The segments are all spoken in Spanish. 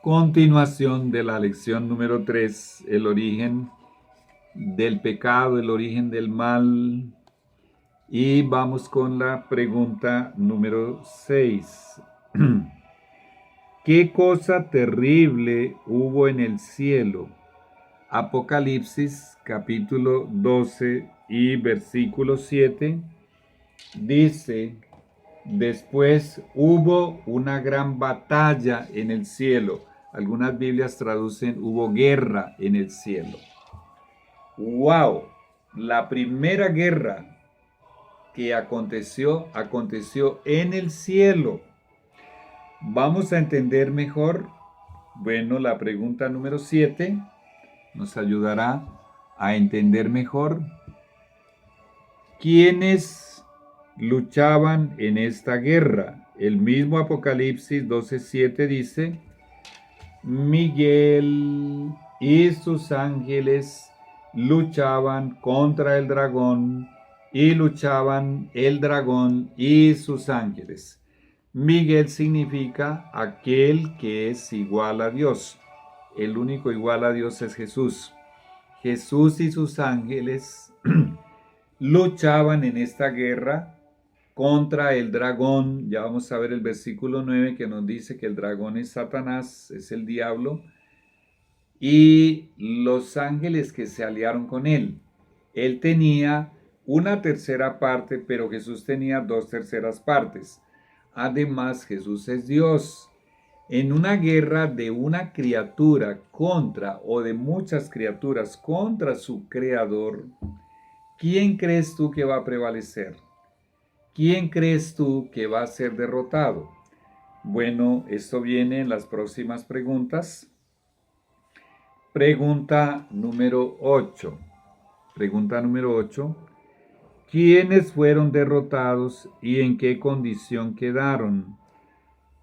Continuación de la lección número 3, el origen del pecado, el origen del mal. Y vamos con la pregunta número 6. ¿Qué cosa terrible hubo en el cielo? Apocalipsis capítulo 12 y versículo 7 dice: después hubo una gran batalla en el cielo. Algunas Biblias traducen hubo guerra en el cielo. ¡Wow! La primera guerra que aconteció en el cielo. Vamos a entender mejor. Bueno, la pregunta número 7 nos ayudará a entender mejor quiénes luchaban en esta guerra. El mismo Apocalipsis 12:7 dice: Miguel y sus ángeles luchaban contra el dragón, y luchaban el dragón y sus ángeles. Miguel significa aquel que es igual a Dios. El único igual a Dios es Jesús. Jesús y sus ángeles luchaban en esta guerra contra el dragón. Ya vamos a ver el versículo 9 que nos dice que el dragón es Satanás, es el diablo, y los ángeles que se aliaron con él. Él tenía una tercera parte, pero Jesús tenía 2/3 partes. Además, Jesús es Dios. En una guerra de una criatura contra, o de muchas criaturas contra su creador, ¿quién crees tú que va a prevalecer? ¿Quién crees tú que va a ser derrotado? Bueno, esto viene en las próximas preguntas. Pregunta número 8. Pregunta número 8. ¿Quiénes fueron derrotados y en qué condición quedaron?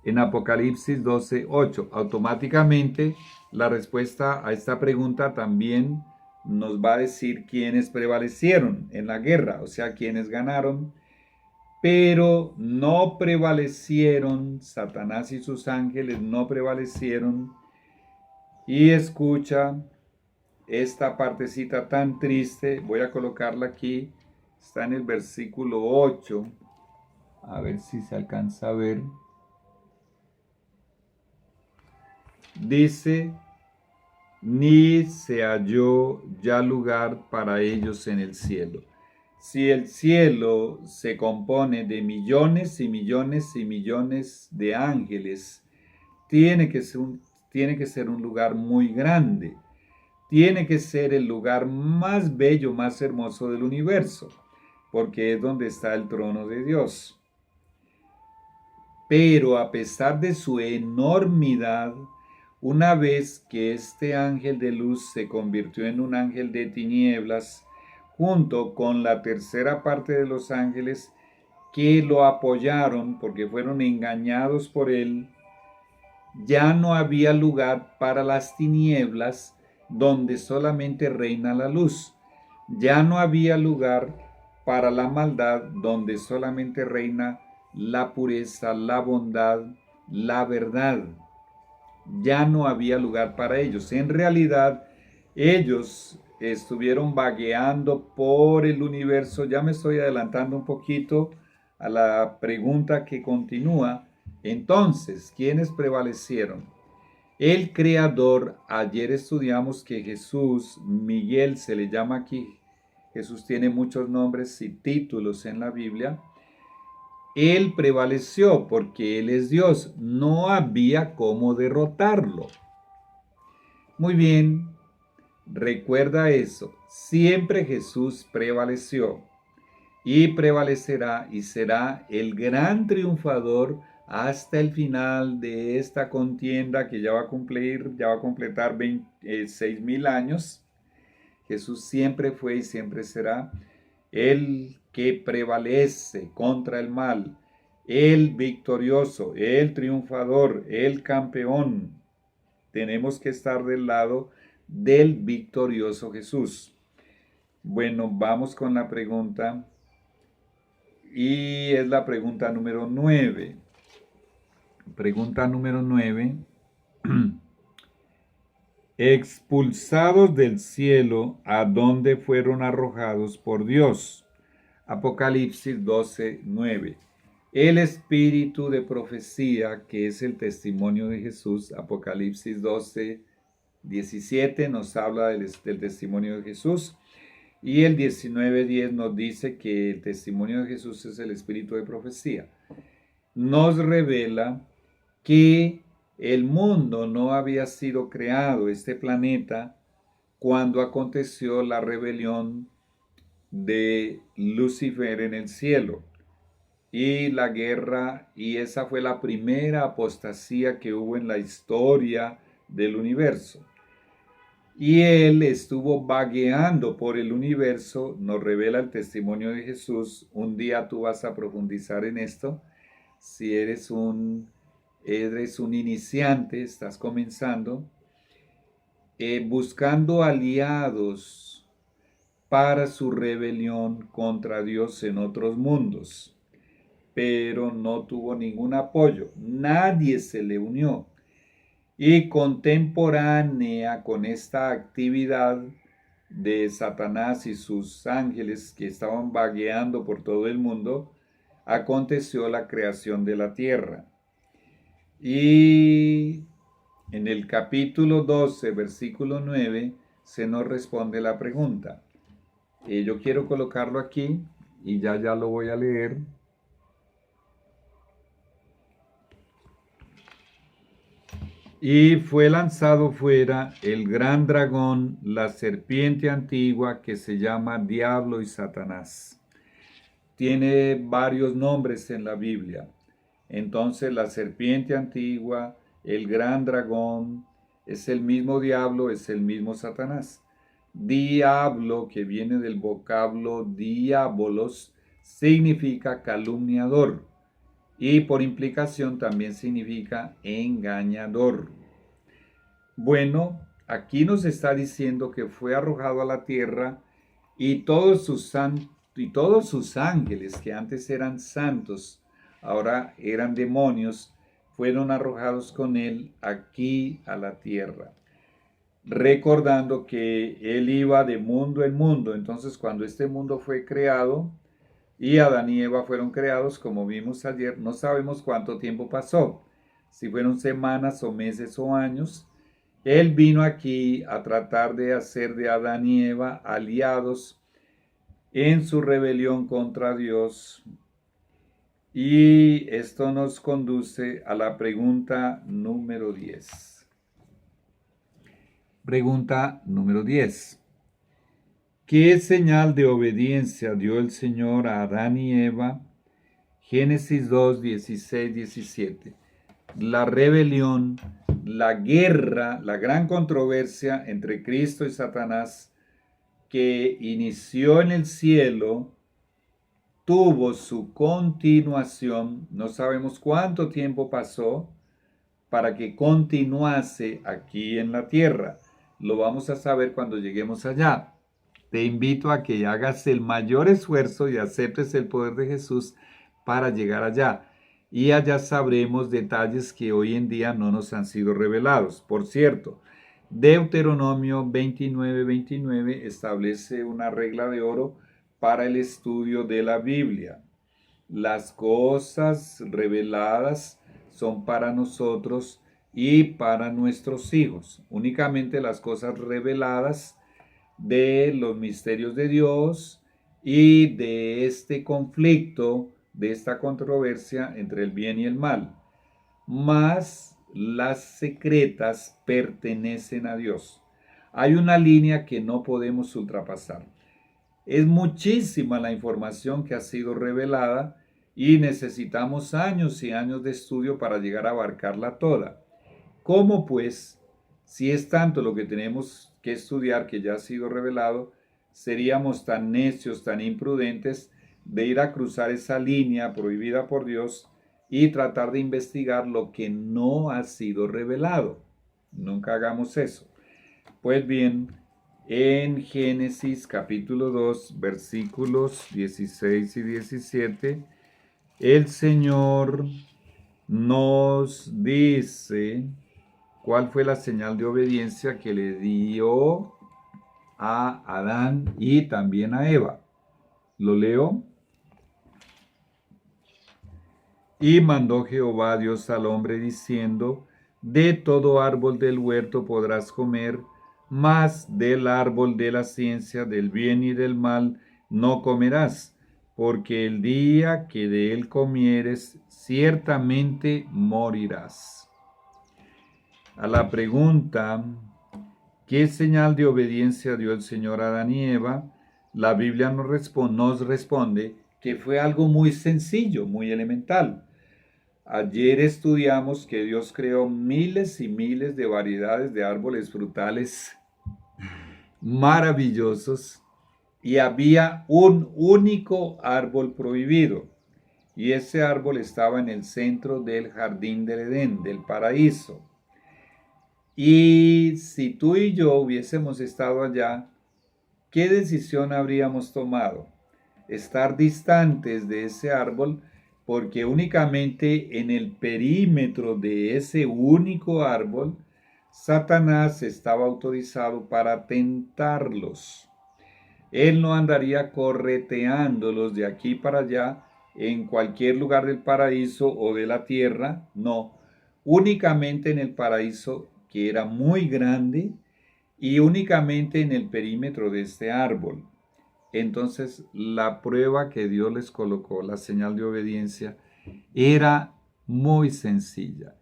En Apocalipsis 12:8. Automáticamente la respuesta a esta pregunta también nos va a decir quiénes prevalecieron en la guerra, o sea, quiénes ganaron. Pero no prevalecieron, Satanás y sus ángeles no prevalecieron. Y escucha esta partecita tan triste, voy a colocarla aquí, está en el versículo 8, a ver si se alcanza a ver. Dice: ni se halló ya lugar para ellos en el cielo. Si el cielo se compone de millones y millones y millones de ángeles, tiene que ser un lugar muy grande. Tiene que ser el lugar más bello, más hermoso del universo, porque es donde está el trono de Dios. Pero a pesar de su enormidad, una vez que este ángel de luz se convirtió en un ángel de tinieblas, junto con la tercera parte de los ángeles que lo apoyaron porque fueron engañados por él, ya no había lugar para las tinieblas donde solamente reina la luz. Ya no había lugar para la maldad donde solamente reina la pureza, la bondad, la verdad. Ya no había lugar para ellos. En realidad, ellos estuvieron vagueando por el universo. Ya me estoy adelantando un poquito a la pregunta que continúa. Entonces, ¿quiénes prevalecieron? El Creador. Ayer estudiamos que Jesús, Miguel se le llama aquí. Jesús tiene muchos nombres y títulos en la Biblia. Él prevaleció porque Él es Dios. No había cómo derrotarlo. Muy bien, recuerda eso. Siempre Jesús prevaleció y prevalecerá y será el gran triunfador hasta el final de esta contienda que ya va a completar 6,000 años. Jesús siempre fue y siempre será el que prevalece contra el mal, el victorioso, el triunfador, el campeón. Tenemos que estar del lado del victorioso Jesús. Bueno, vamos con la pregunta. Y es la pregunta número 9. Pregunta número 9. expulsados del cielo, a donde fueron arrojados por Dios. Apocalipsis 12:9. El espíritu de profecía, que es el testimonio de Jesús, Apocalipsis 12:17 nos habla del testimonio de Jesús. Y el 19:10 nos dice que el testimonio de Jesús es el espíritu de profecía. Nos revela que el mundo no había sido creado, este planeta, cuando aconteció la rebelión de Lucifer en el cielo y la guerra, y esa fue la primera apostasía que hubo en la historia del universo. Y él estuvo vagueando por el universo, nos revela el testimonio de Jesús. Un día tú vas a profundizar en esto. Si eres un iniciante, estás comenzando, buscando aliados para su rebelión contra Dios en otros mundos, pero no tuvo ningún apoyo, nadie se le unió. Y contemporánea con esta actividad de Satanás y sus ángeles que estaban vagueando por todo el mundo, aconteció la creación de la tierra. Y en el capítulo 12, versículo 9, se nos responde la pregunta. Yo quiero colocarlo aquí y ya lo voy a leer. Y fue lanzado fuera el gran dragón, la serpiente antigua que se llama Diablo y Satanás. Tiene varios nombres en la Biblia. Entonces la serpiente antigua, el gran dragón, es el mismo diablo, es el mismo Satanás. Diablo, que viene del vocablo diabolos, significa calumniador. Y por implicación también significa engañador. Bueno, aquí nos está diciendo que fue arrojado a la tierra y todos sus ángeles, que antes eran santos, ahora eran demonios, fueron arrojados con él aquí a la tierra. Recordando que él iba de mundo en mundo. Entonces, cuando este mundo fue creado, y Adán y Eva fueron creados, como vimos ayer, no sabemos cuánto tiempo pasó, si fueron semanas o meses o años. Él vino aquí a tratar de hacer de Adán y Eva aliados en su rebelión contra Dios. Y esto nos conduce a la pregunta número 10. Pregunta número 10. ¿Qué señal de obediencia dio el Señor a Adán y Eva? Génesis 2, 16, 17. La rebelión, la guerra, la gran controversia entre Cristo y Satanás que inició en el cielo, tuvo su continuación. No sabemos cuánto tiempo pasó para que continuase aquí en la tierra. Lo vamos a saber cuando lleguemos allá. Te invito a que hagas el mayor esfuerzo y aceptes el poder de Jesús para llegar allá. Y allá sabremos detalles que hoy en día no nos han sido revelados. Por cierto, Deuteronomio 29:29 establece una regla de oro para el estudio de la Biblia. Las cosas reveladas son para nosotros y para nuestros hijos. Únicamente las cosas reveladas de los misterios de Dios y de este conflicto, de esta controversia entre el bien y el mal. Mas las secretas pertenecen a Dios. Hay una línea que no podemos ultrapasar. Es muchísima la información que ha sido revelada y necesitamos años y años de estudio para llegar a abarcarla toda. ¿Cómo pues, si es tanto lo que tenemos que estudiar que ya ha sido revelado, seríamos tan necios, tan imprudentes de ir a cruzar esa línea prohibida por Dios y tratar de investigar lo que no ha sido revelado? Nunca hagamos eso. Pues bien, en Génesis capítulo 2, versículos 16 y 17, el Señor nos dice ¿Cuál fue la señal de obediencia que le dio a Adán y también a Eva? Lo leo. Y mandó Jehová Dios al hombre diciendo, de todo árbol del huerto podrás comer, mas del árbol de la ciencia del bien y del mal no comerás, porque el día que de él comieres, ciertamente morirás. A la pregunta, ¿qué señal de obediencia dio el Señor a Adán y Eva? La Biblia nos responde que fue algo muy sencillo, muy elemental. Ayer estudiamos que Dios creó miles y miles de variedades de árboles frutales maravillosos y había un único árbol prohibido. Y ese árbol estaba en el centro del jardín del Edén, del paraíso. Y si tú y yo hubiésemos estado allá, ¿qué decisión habríamos tomado? Estar distantes de ese árbol, porque únicamente en el perímetro de ese único árbol, Satanás estaba autorizado para tentarlos. Él no andaría correteándolos de aquí para allá en cualquier lugar del paraíso o de la tierra, no, únicamente en el paraíso, que era muy grande, y únicamente en el perímetro de este árbol. Entonces, la prueba que Dios les colocó, la señal de obediencia, era muy sencilla.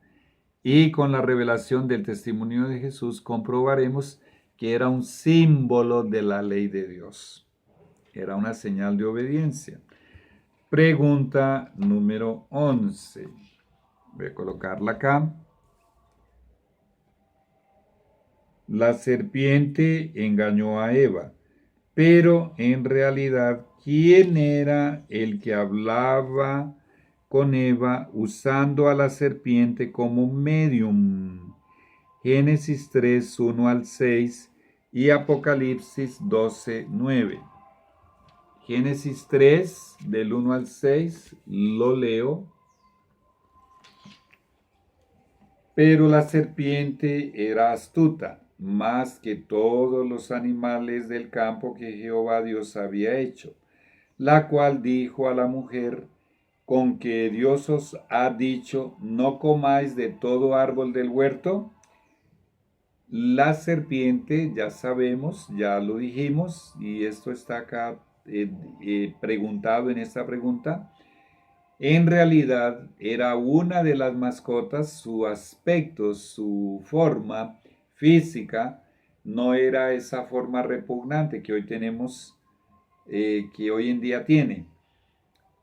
Y con la revelación del testimonio de Jesús comprobaremos que era un símbolo de la ley de Dios. Era una señal de obediencia. Pregunta número 11. Voy a colocarla acá. La serpiente engañó a Eva, pero en realidad, ¿quién era el que hablaba con Eva usando a la serpiente como medium? Génesis 3, 1 al 6 y Apocalipsis 12, 9. Génesis 3, del 1 al 6, lo leo. Pero la serpiente era astuta, más que todos los animales del campo que Jehová Dios había hecho, la cual dijo a la mujer, con que Dios os ha dicho, no comáis de todo árbol del huerto. La serpiente, ya sabemos, ya lo dijimos, y esto está acá preguntado en esta pregunta, en realidad era una de las mascotas, su aspecto, su forma física, no era esa forma repugnante que hoy tenemos, que hoy en día tiene.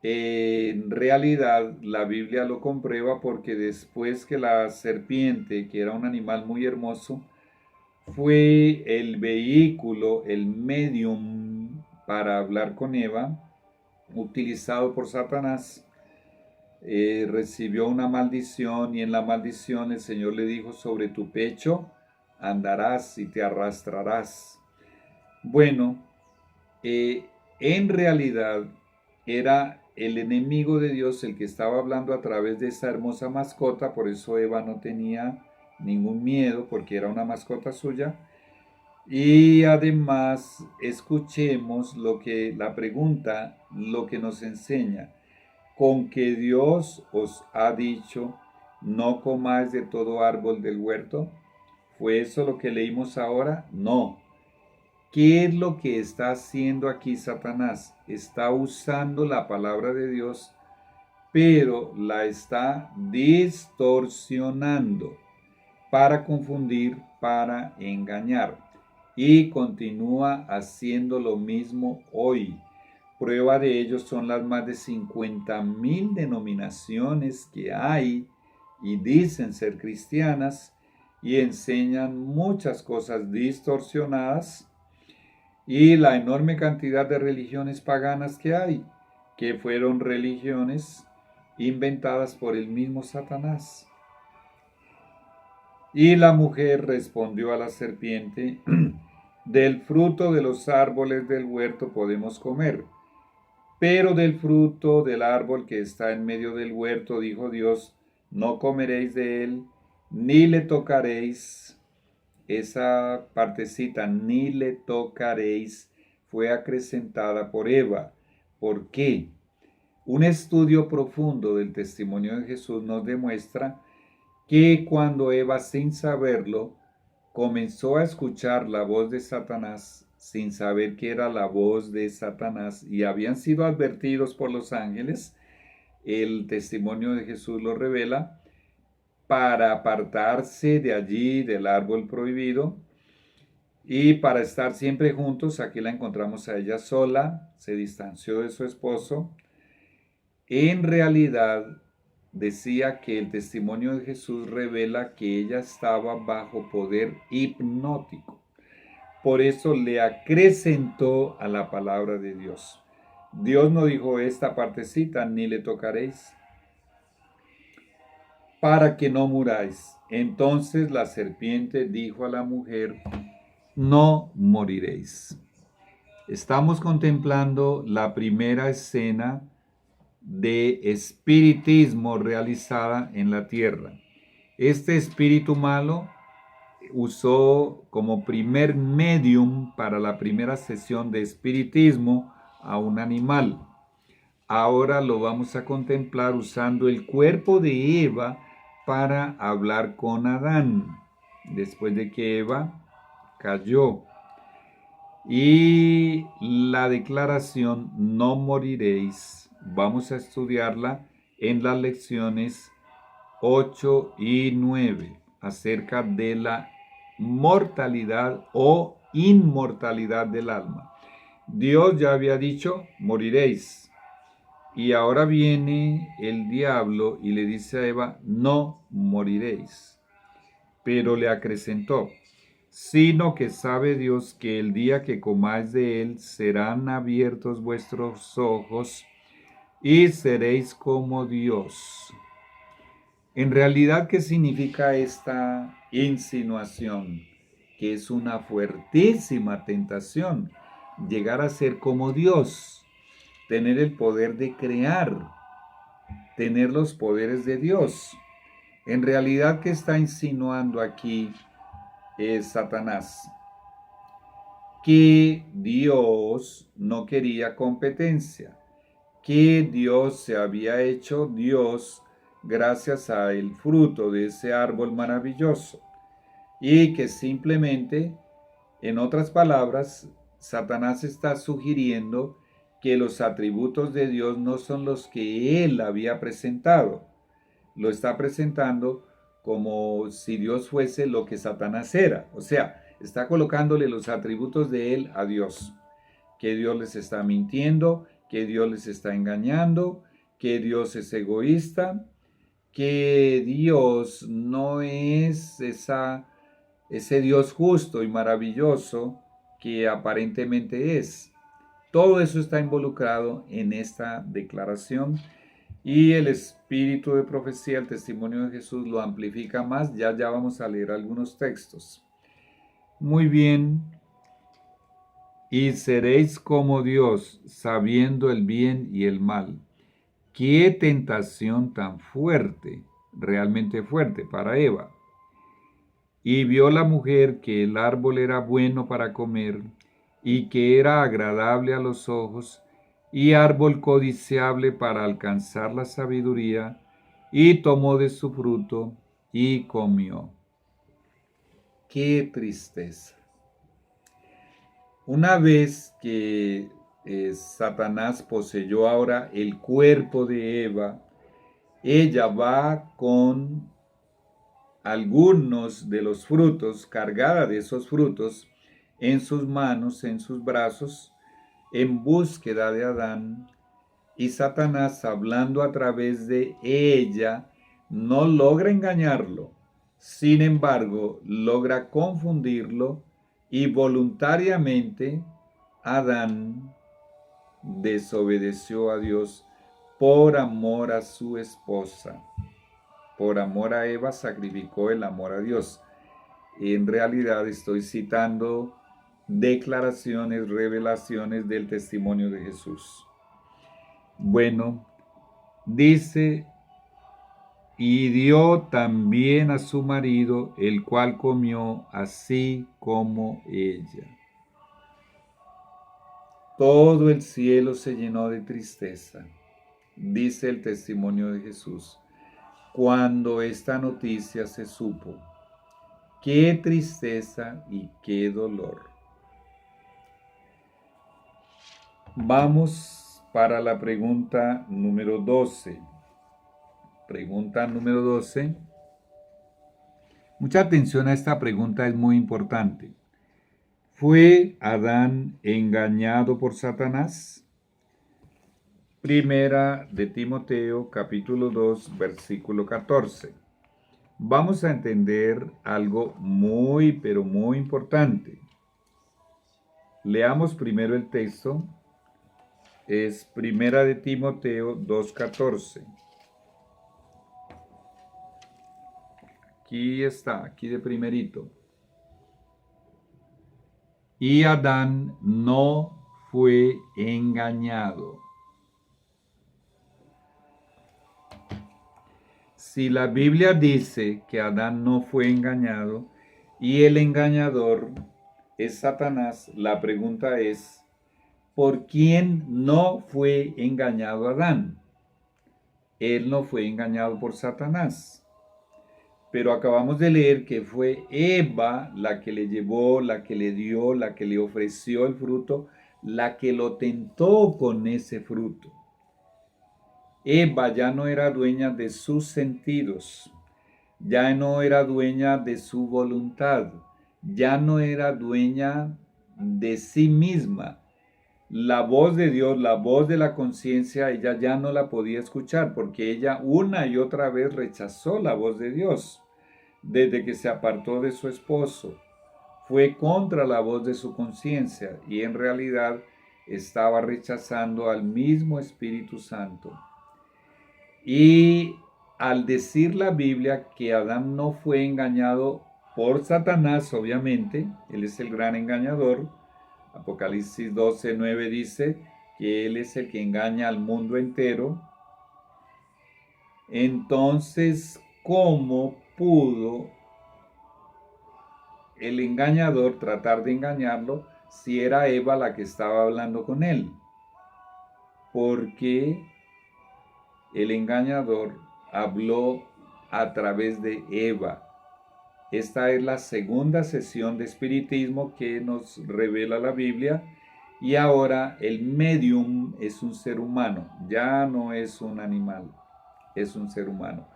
En realidad la Biblia lo comprueba porque después que la serpiente, que era un animal muy hermoso, fue el vehículo, el medium para hablar con Eva, utilizado por Satanás, recibió una maldición y en la maldición el Señor le dijo, sobre tu pecho andarás y te arrastrarás. Bueno, en realidad era el enemigo de Dios el que estaba hablando a través de esa hermosa mascota, por eso Eva no tenía ningún miedo porque era una mascota suya. Y además escuchemos la pregunta, lo que nos enseña. Con que Dios os ha dicho, no comáis de todo árbol del huerto. ¿Fue eso lo que leímos ahora? No. ¿Qué es lo que está haciendo aquí Satanás? Está usando la palabra de Dios, pero la está distorsionando para confundir, para engañar. Y continúa haciendo lo mismo hoy. Prueba de ello son las más de 50,000 denominaciones que hay y dicen ser cristianas y enseñan muchas cosas distorsionadas, y la enorme cantidad de religiones paganas que hay, que fueron religiones inventadas por el mismo Satanás. Y la mujer respondió a la serpiente, del fruto de los árboles del huerto podemos comer, pero del fruto del árbol que está en medio del huerto, dijo Dios, no comeréis de él, ni le tocaréis, esa partecita, ni le tocaréis, fue acrecentada por Eva. ¿Por qué? Un estudio profundo del testimonio de Jesús nos demuestra que cuando Eva, sin saberlo, comenzó a escuchar la voz de Satanás, sin saber que era la voz de Satanás, y habían sido advertidos por los ángeles, el testimonio de Jesús lo revela, para apartarse de allí, del árbol prohibido, y para estar siempre juntos. Aquí la encontramos a ella sola, se distanció de su esposo. En realidad, decía que el testimonio de Jesús revela que ella estaba bajo poder hipnótico. Por eso le acrecentó a la palabra de Dios. Dios no dijo esta partecita, ni le tocaréis, para que no muráis. Entonces la serpiente dijo a la mujer, no moriréis. Estamos contemplando la primera escena de espiritismo realizada en la tierra. Este espíritu malo usó como primer medium para la primera sesión de espiritismo a un animal. Ahora lo vamos a contemplar usando el cuerpo de Eva para hablar con Adán, después de que Eva cayó. Y la declaración no moriréis, vamos a estudiarla en las lecciones 8 y 9 acerca de la mortalidad o inmortalidad del alma. Dios ya había dicho, moriréis. Y ahora viene el diablo y le dice a Eva, no moriréis. Pero le acrecentó, sino que sabe Dios que el día que comáis de él serán abiertos vuestros ojos y seréis como Dios. En realidad, ¿qué significa esta insinuación? Que es una fuertísima tentación, llegar a ser como Dios, tener el poder de crear, tener los poderes de Dios. En realidad, ¿qué está insinuando aquí Satanás? Que Dios no quería competencia, que Dios se había hecho Dios gracias al fruto de ese árbol maravilloso y que simplemente, en otras palabras, Satanás está sugiriendo que los atributos de Dios no son los que él había presentado. Lo está presentando como si Dios fuese lo que Satanás era. O sea, está colocándole los atributos de él a Dios. Que Dios les está mintiendo, que Dios les está engañando, que Dios es egoísta, que Dios no es ese Dios justo y maravilloso que aparentemente es. Todo eso está involucrado en esta declaración y el espíritu de profecía, el testimonio de Jesús lo amplifica más. Ya vamos a leer algunos textos. Muy bien. Y seréis como Dios, sabiendo el bien y el mal. Qué tentación tan fuerte, realmente fuerte para Eva. Y vio la mujer que el árbol era bueno para comer, y que era agradable a los ojos, y árbol codiciable para alcanzar la sabiduría, y tomó de su fruto, y comió. Qué tristeza. Una vez que Satanás poseyó ahora el cuerpo de Eva, ella va con algunos de los frutos, cargada de esos frutos, en sus manos, en sus brazos, en búsqueda de Adán, y Satanás, hablando a través de ella, no logra engañarlo, sin embargo, logra confundirlo y voluntariamente Adán desobedeció a Dios por amor a su esposa. Por amor a Eva sacrificó el amor a Dios. En realidad estoy citando declaraciones, revelaciones del testimonio de Jesús. Bueno, dice y dio también a su marido, el cual comió así como ella. Todo el cielo se llenó de tristeza, dice el testimonio de Jesús, cuando esta noticia se supo. Qué tristeza y qué dolor. Vamos para la pregunta número 12. Pregunta número 12. Mucha atención a esta pregunta, es muy importante. ¿Fue Adán engañado por Satanás? Primera de Timoteo, capítulo 2, versículo 14. Vamos a entender algo muy, pero muy importante. Leamos primero el texto. Es Primera de Timoteo 2:14. Aquí está, aquí de primerito. Y Adán no fue engañado. Si la Biblia dice que Adán no fue engañado y el engañador es Satanás, la pregunta es, ¿por quién no fue engañado Adán? Él no fue engañado por Satanás. Pero acabamos de leer que fue Eva la que le llevó, la que le dio, la que le ofreció el fruto, la que lo tentó con ese fruto. Eva ya no era dueña de sus sentidos, ya no era dueña de su voluntad, ya no era dueña de sí misma. La voz de Dios, la voz de la conciencia, ella ya no la podía escuchar porque ella una y otra vez rechazó la voz de Dios. Desde que se apartó de su esposo, fue contra la voz de su conciencia y en realidad estaba rechazando al mismo Espíritu Santo. Y al decir la Biblia que Adán no fue engañado por Satanás, obviamente, él es el gran engañador. Apocalipsis 12:9 dice que él es el que engaña al mundo entero. Entonces, ¿cómo pudo el engañador tratar de engañarlo si era Eva la que estaba hablando con él? Porque el engañador habló a través de Eva. Esta es la segunda sesión de espiritismo que nos revela la Biblia. Y ahora el medium es un ser humano, ya no es un animal, es un ser humano.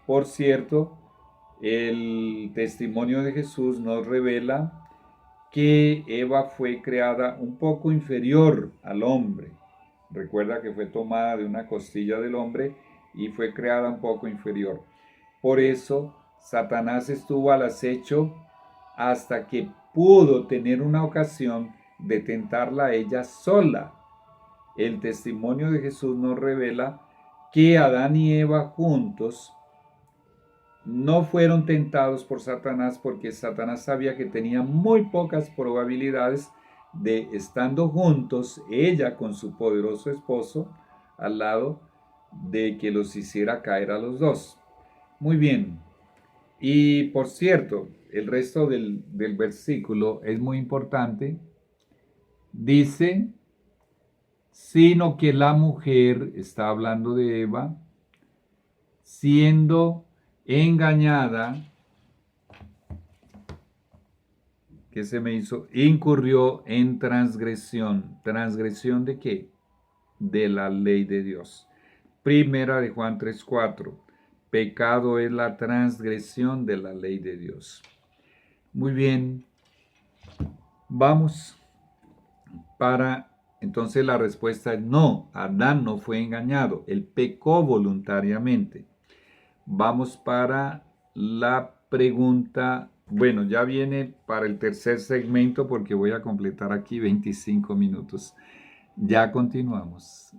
Por cierto, el testimonio de Jesús nos revela que Eva fue creada un poco inferior al hombre. Recuerda que fue tomada de una costilla del hombre y fue creada un poco inferior. Por eso, Satanás estuvo al acecho hasta que pudo tener una ocasión de tentarla a ella sola. El testimonio de Jesús nos revela que Adán y Eva juntos no fueron tentados por Satanás porque Satanás sabía que tenía muy pocas probabilidades de, estando juntos, ella con su poderoso esposo al lado, de que los hiciera caer a los dos. Muy bien. Y por cierto, el resto del versículo es muy importante. Dice, sino que la mujer, está hablando de Eva, siendo engañada, ¿qué se me hizo? Incurrió en transgresión. ¿Transgresión de qué? De la ley de Dios. Primera de Juan 3:4. Pecado es la transgresión de la ley de Dios. Muy bien. Vamos para, entonces la respuesta es no. Adán no fue engañado. Él pecó voluntariamente. Vamos para la pregunta. Bueno, ya viene para el tercer segmento porque voy a completar aquí 25 minutos. Ya continuamos.